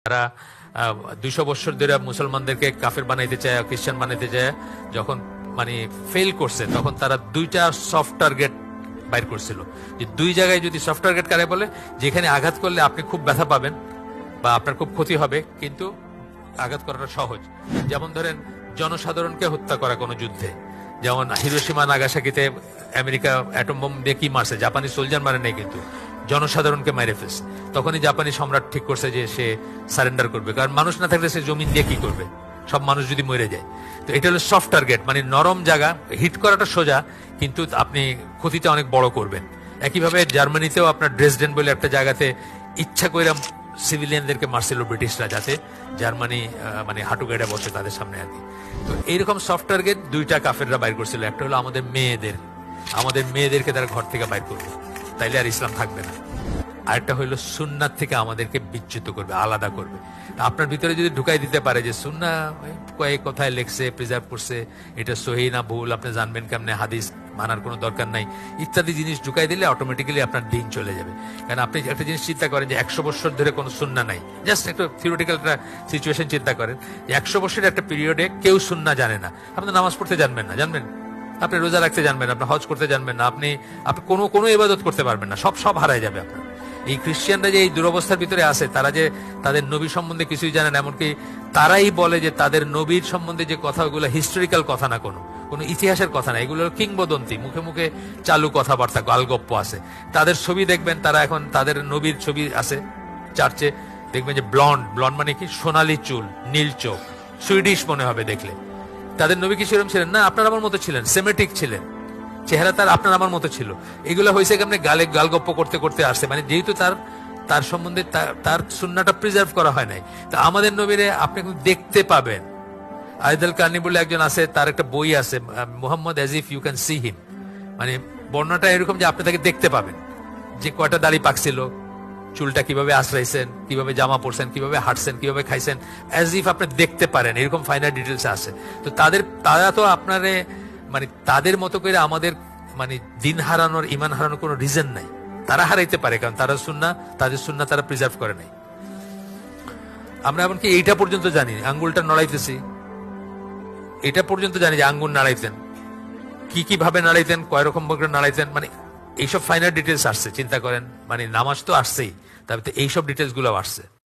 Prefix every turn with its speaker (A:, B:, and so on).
A: তারা 200 বছর ধরে মুসলমানদেরকে কাফের বানাইতে চায়, খ্রিস্টান বানাইতে চায়। যখন মানে ফেল করছে তখন তারা দুইটা সফট টার্গেট বাইর করছিল, যে দুই জায়গায় যদি সফট টার্গেট কারে বলে, যেখানে আঘাত করলে আপনি খুব ব্যথা পাবেন বা আপনার খুব ক্ষতি হবে, কিন্তু আঘাত করাটা সহজ। যেমন ধরেন জনসাধারণকে হত্যা করা কোনো যুদ্ধে, যেমন হিরোশিমা নাগাসাকিতে আমেরিকা অ্যাটম বোম দিয়ে কি মারছে, জাপানি সোলজার মারে নাই, কিন্তু জনসাধারণকে মেরে ফেলছে। তখনই জাপানি সম্রাট ঠিক করছে যে সে সারেন্ডার করবে, কারণ মানুষ না থাকলে সে জমিন দিয়ে কি করবে, সব মানুষ যদি মরে যায়। তো এটা হলো সফট টার্গেট, মানে নরম জায়গা। হিট করাটা সোজা, কিন্তু আপনি ক্ষতিটা অনেক বড় করবেন। একইভাবে জার্মানিতেও আপনার ড্রেসডেন বলে একটা জায়গাতে ইচ্ছা করে সিভিলিয়ানদেরকে মারছিল ব্রিটিশরা, যাতে জার্মানি মানে হাঁটু গেড়ে বসে তাদের সামনে আর কি। তো এইরকম সফট টার্গেট দুইটা কাফেররা বাইর করছিল। একটা হলো আমাদের মেয়েদেরকে তারা ঘর থেকে বাইর করবে, তাইলে আর ইসলাম থাকবে না। আরেকটা হইলো সুন্নাত থেকে আমাদেরকে বিচ্যুত করবে, আলাদা করবে। আপনার ভিতরে যদি ঢুকাই দিতে পারে যে সুন্নাহ কয়েক কথায় লেখছে, প্রিজার্ভ করছে, এটা সহি না ভুল আপনি জানবেন কেমনে, হাদিস মানার কোনো দরকার নাই, ইত্যাদি জিনিস ঢুকাই দিলে অটোমেটিক্যালি আপনার দিন চলে যাবে। কারণ আপনি একটা জিনিস চিন্তা করেন যে 100 বছর ধরে কোনো সুন্নাহ নাই, জাস্ট একটা থিওরিটিক্যাল একটা সিচুয়েশন চিন্তা করেন যে 100 বছরের একটা পিরিয়ডে কেউ সুন্নাহ জানে না। আপনি নামাজ পড়তে জানবেন না, জানবেন আপনি রোজা রাখতে জানবেন, আপনি হজ করতে জানবেন না, আপনি কোনো ইবাদত করতে পারবেন না, সব হারায় যাবে আপনার। এই খ্রিস্টানরা যে এই দুরবস্থার ভিতরে আছে, তারা যে তাদের নবী সম্বন্ধে কিছুই জানেন, এমনকি তারাই বলে যে তাদের নবীর সম্বন্ধে যে কথা, ওগুলো হিস্টোরিক্যাল কথা না, কোনো ইতিহাসের কথা না, এগুলো কিংবদন্তি, মুখে মুখে চালু কথাবার্তা, গালগপ্প আছে। তাদের ছবি দেখবেন, তারা এখন তাদের নবীর ছবি আছে চার্চে, দেখবেন যে ব্লন্ড মানে কি, সোনালী চুল, নীল চোখ, সুইডিশ মনে হবে দেখলে। তাদের নবী কি সেরকম ছিলেন না? আপনার আমার মতো ছিলেন, সেমেটিক ছিলেন, চেহারা তার আপনার আমার মতো ছিল। এগুলো হয়েছে কেমনে, গালগপ্প করতে করতে আসছে, মানে যেহেতু তার সম্বন্ধে তার সুন্নাহটা প্রিজার্ভ করা হয় নাই। তা আমাদের নবীরে আপনি দেখতে পাবেন। আইদাল কার্নি বলে একজন আছে, তার একটা বই আছে, Muhammad as if you can see him, মানে বর্ণনাটা এরকম যে আপনি তাকে দেখতে পাবেন, যে কয়টা দাড়ি পাকছিল, চুলটা কিভাবে আশ্রাইছেন, কিভাবে জামা পরছেন, কিভাবে হাঁটছেন, কিভাবে খাইছেন, অ্যাজ ইফ আপনি দেখতে পারেন, এরকম ফাইনাল ডিটেলস আছে। তো তারা তো আপনারে মানে তাদের মতো করে আমাদের মানে দিন হারানোর, ইমান হারানোর কোনো রিজন নাই। তারা হারাইতে পারে, কারণ তাদের সুন্নাহ তারা প্রিজার্ভ করে নাই। আমরা এমনকি এইটা পর্যন্ত জানি, আঙ্গুলটা নড়াইতেছি, এটা পর্যন্ত জানি যে আঙ্গুল নাড়াইতেন, কি ভাবে নাড়াইতেন, কয় রকম ভাবে নাড়াইতেন, মানে এইসব ফাইনাল ডিটেলস আসছে। চিন্তা করেন, মানে নামাজ তো আসছেই, তবে তো এইসব ডিটেলস গুলো আসছে।